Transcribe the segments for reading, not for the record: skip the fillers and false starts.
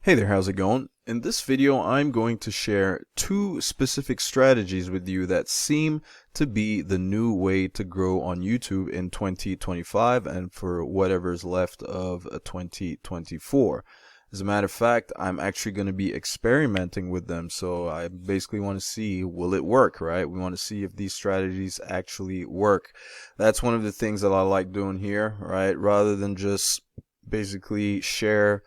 Hey there, how's it going? In this video, I'm going to share two specific strategies with you that seem to be the new way to grow on YouTube in 2025 and for whatever's left of 2024. As a matter of fact, I'm actually going to be experimenting with them, so I basically want to see, will it work, right? We want to see if these strategies actually work. That's one of the things that I like doing here, right? Rather than just basically share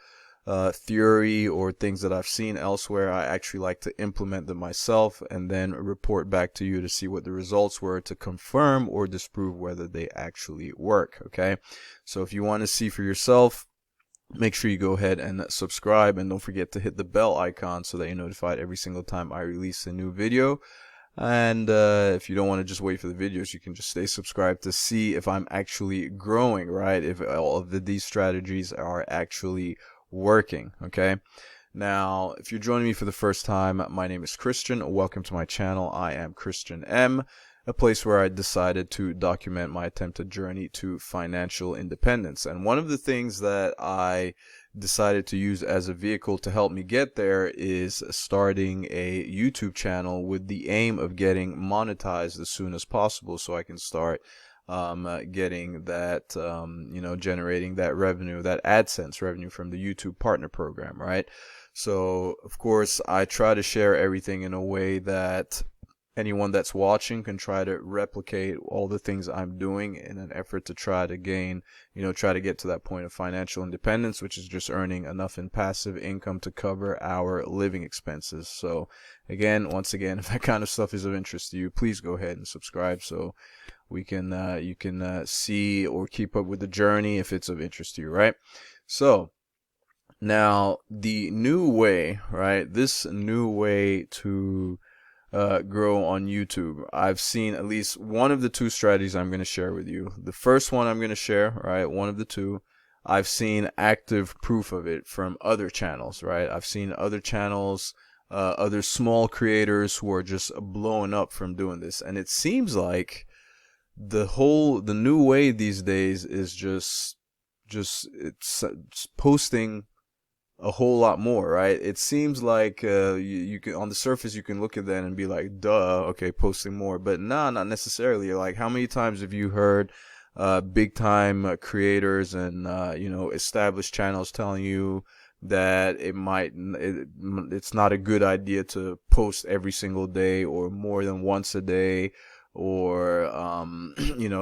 theory or things that I've seen elsewhere, I actually like to implement them myself and then report back to you to see what the results were to confirm or disprove whether they actually work. Okay, so if you want to see for yourself, make sure you go ahead and subscribe, and don't forget to hit the bell icon so that you're notified every single time I release a new video. And if you don't want to just wait for the videos, you can just stay subscribed to see if I'm actually growing, right? If all of these strategies are actually working. Okay, now if you're joining me for the first time, my name is Christian. Welcome to my channel. I am Christian M, a place where I decided to document my attempted journey to financial independence. And one of the things that I decided to use as a vehicle to help me get there is starting a YouTube channel with the aim of getting monetized as soon as possible so I can start getting that, generating that revenue, that AdSense revenue from the YouTube partner program, right? So, of course, I try to share everything in a way that anyone that's watching can try to replicate all the things I'm doing in an effort to try to gain, try to get to that point of financial independence, which is just earning enough in passive income to cover our living expenses. So, once again, if that kind of stuff is of interest to you, please go ahead and subscribe so you can see or keep up with the journey if it's of interest to you, right? So now the new way, right? This new way to grow on YouTube. I've seen at least one of the two strategies I'm going to share with you. The first one I'm going to share, right? One of the two. I've seen active proof of it from other channels, right? I've seen other channels, other small creators who are just blowing up from doing this, and it seems like the new way these days is it's posting a whole lot more, right? It seems like you can, on the surface, you can look at that and be like, duh, okay, posting more, but nah, not necessarily. Like, how many times have you heard big time creators and established channels telling you that it's not a good idea to post every single day or more than once a day, or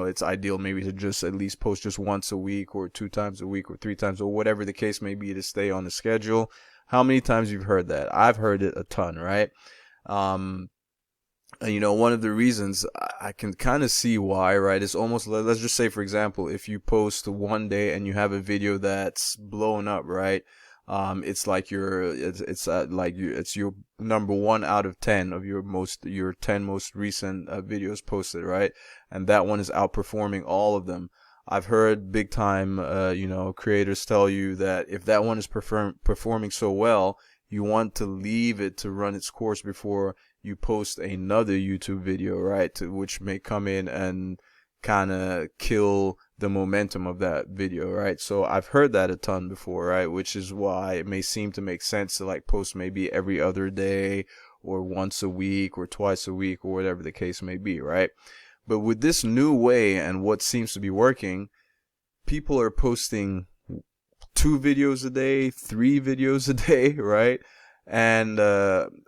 it's ideal maybe to just at least post just once a week or 2 times a week or 3 times or whatever the case may be to stay on the schedule? How many times you've heard that? I've heard it a ton, right? One of the reasons I can kind of see why, right? It's almost, let's just say, for example, if you post one day and you have a video that's blown up, right? It's like it's your number 1 out of 10 of your 10 most recent videos posted, right? And that one is outperforming all of them. I've heard big time creators tell you that if that one is performing so well, you want to leave it to run its course before you post another YouTube video, right? Which may come in and kind of kill the momentum of that video, right? So I've heard that a ton before, right? Which is why it may seem to make sense to like post maybe every other day or once a week or twice a week or whatever the case may be, right? But with this new way and what seems to be working, people are posting 2 videos a day, 3 videos a day, right? And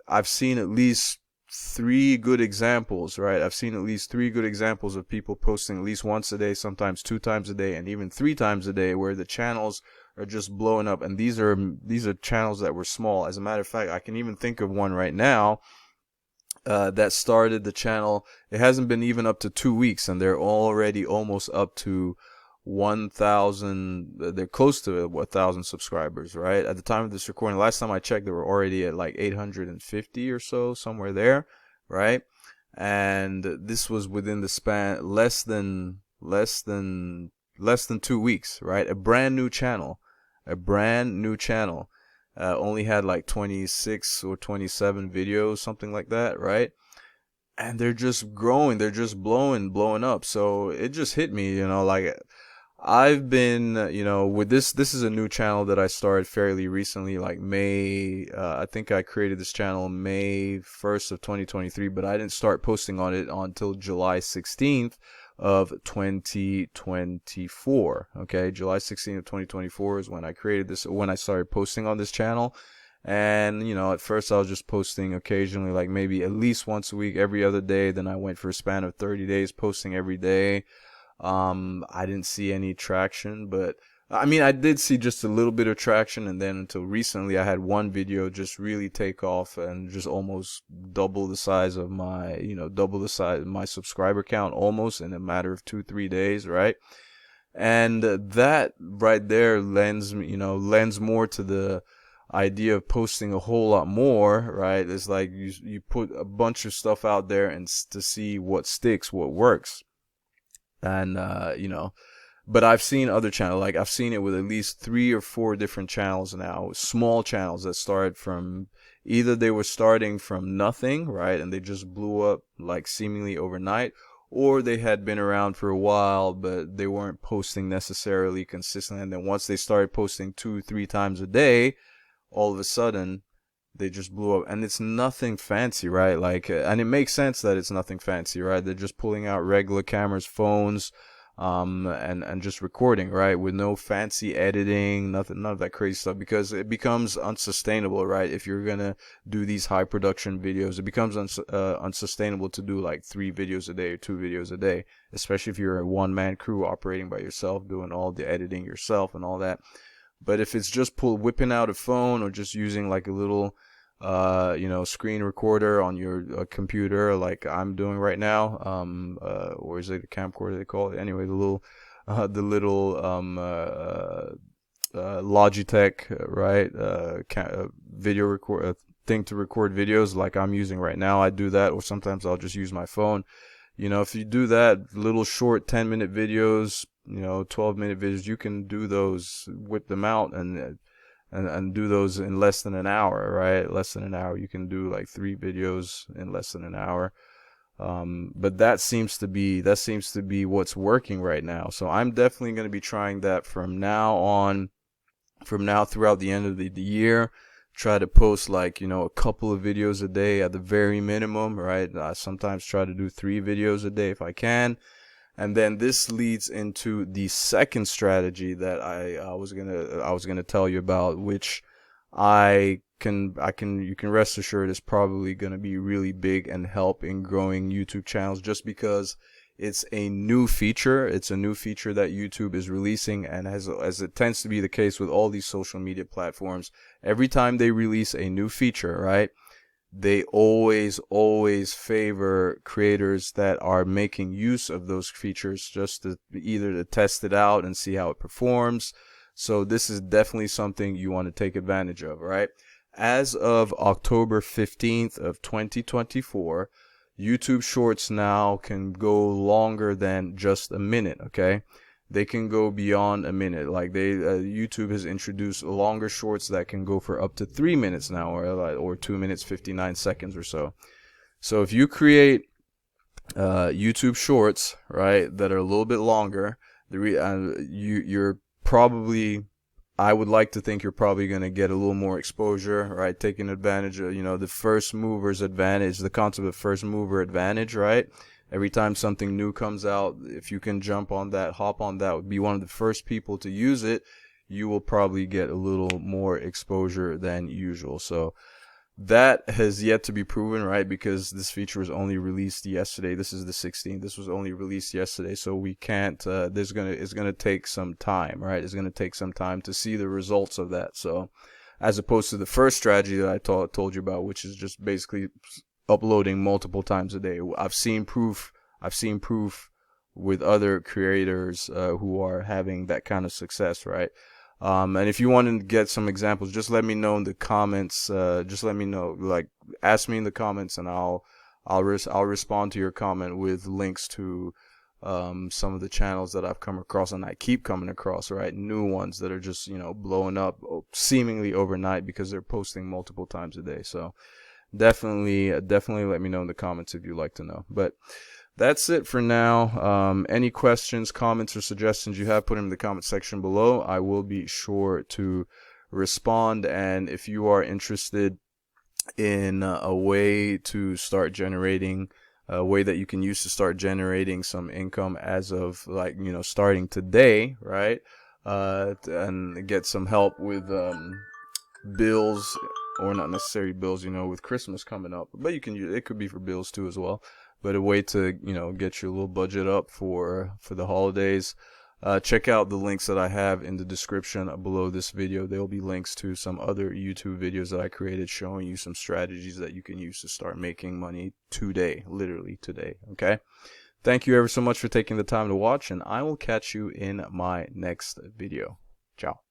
I've seen at least 3 good examples, right? I've seen at least 3 good examples of people posting at least once a day, sometimes 2 times a day, and even 3 times a day, where the channels are just blowing up. And these are channels that were small. As a matter of fact, I can even think of one right now that started the channel. It hasn't been even up to 2 weeks, and they're already almost up to 1,000. They're close to 1,000 subscribers, right? At the time of this recording, last time I checked, they were already at like 850 or so, somewhere there, right? And this was within the span less than 2 weeks, right? A brand new channel, only had like 26 or 27 videos, something like that, right? And they're just growing, they're just blowing up. So it just hit me, like I've been, with this is a new channel that I started fairly recently, like May, I think I created this channel May 1st of 2023, but I didn't start posting on it until July 16th of 2024. Okay, July 16th of 2024 is when I created this, when I started posting on this channel. And, at first I was just posting occasionally, like maybe at least once a week, every other day. Then I went for a span of 30 days posting every day. I didn't see any traction, but I mean, I did see just a little bit of traction, and then until recently, I had one video just really take off and just almost double the size of my, double the size of my subscriber count almost in a matter of 2-3 days, right? And that right there lends more to the idea of posting a whole lot more, right? It's like you put a bunch of stuff out there and to see what sticks, what works. And but I've seen other channels, like I've seen it with at least 3 or 4 different channels now, small channels that started from, either they were starting from nothing, right, and they just blew up like seemingly overnight, or they had been around for a while but they weren't posting necessarily consistently, and then once they started posting 2-3 times a day, all of a sudden they just blew up. And it's nothing fancy, right? Like, and it makes sense that it's nothing fancy, right? They're just pulling out regular cameras, phones, and just recording, right? With no fancy editing, nothing, none of that crazy stuff, because it becomes unsustainable, right? If you're gonna do these high production videos, it becomes unsustainable to do like 3 videos a day or 2 videos a day, especially if you're a one-man crew operating by yourself, doing all the editing yourself and all that. But if it's just whipping out a phone, or just using like a little screen recorder on your computer, like I'm doing right now, or is it a camcorder they call it? Anyway, the little Logitech, right, video record thing to record videos, like I'm using right now. I do that, or sometimes I'll just use my phone. If you do that, little short 10-minute videos, 12-minute videos, you can do those, whip them out, and do those in less than an hour, right? Less than an hour. You can do like 3 videos in less than an hour. But that seems to be what's working right now. So I'm definitely going to be trying that from now throughout the end of the year. Try to post like, a couple of videos a day at the very minimum, right? I sometimes try to do 3 videos a day if I can. And then this leads into the second strategy that I was gonna tell you about, which you can rest assured is probably gonna be really big and help in growing YouTube channels, just because it's a new feature. It's a new feature that YouTube is releasing, and as it tends to be the case with all these social media platforms, every time they release a new feature, right, they always favor creators that are making use of those features, just to either to test it out and see how it performs. So this is definitely something you want to take advantage of, right? As of October 15th of 2024, YouTube Shorts now can go longer than just a minute, okay? They can go beyond a minute. Like YouTube has introduced longer shorts that can go for up to 3 minutes now, or 2 minutes 59 seconds or so. So if you create YouTube Shorts, right, that are a little bit longer, you're probably, I would like to think you're probably going to get a little more exposure, right? Taking advantage of, the first mover's advantage, the concept of first mover advantage, right? Every time something new comes out, if you can jump on that, hop on that, be one of the first people to use it, you will probably get a little more exposure than usual. So that has yet to be proven, right? Because this feature was only released yesterday. This is the 16th. This was only released yesterday, so we can't. It's gonna take some time, right? It's gonna take some time to see the results of that. So, as opposed to the first strategy that I told you about, which is just basically uploading multiple times a day. I've seen proof with other creators who are having that kind of success, right? And if you want to get some examples, just let me know in the comments. Just let me know, like, ask me in the comments, and I'll respond to your comment with links to some of the channels that I've come across, and I keep coming across, right? New ones that are just, blowing up seemingly overnight because they're posting multiple times a day. So definitely let me know in the comments if you'd like to know. But that's it for now. Any questions, comments, or suggestions you have, put them in the comment section below. I will be sure to respond. And if you are interested in a way to start generating, a way that you can use to start generating some income as of, like, starting today, right? And get some help with bills, or not necessarily bills, with Christmas coming up, but you can use it, could be for bills too as well. But a way to, get your little budget up for the holidays. Check out the links that I have in the description below this video. There will be links to some other YouTube videos that I created showing you some strategies that you can use to start making money today, literally today. Okay. Thank you ever so much for taking the time to watch, and I will catch you in my next video. Ciao.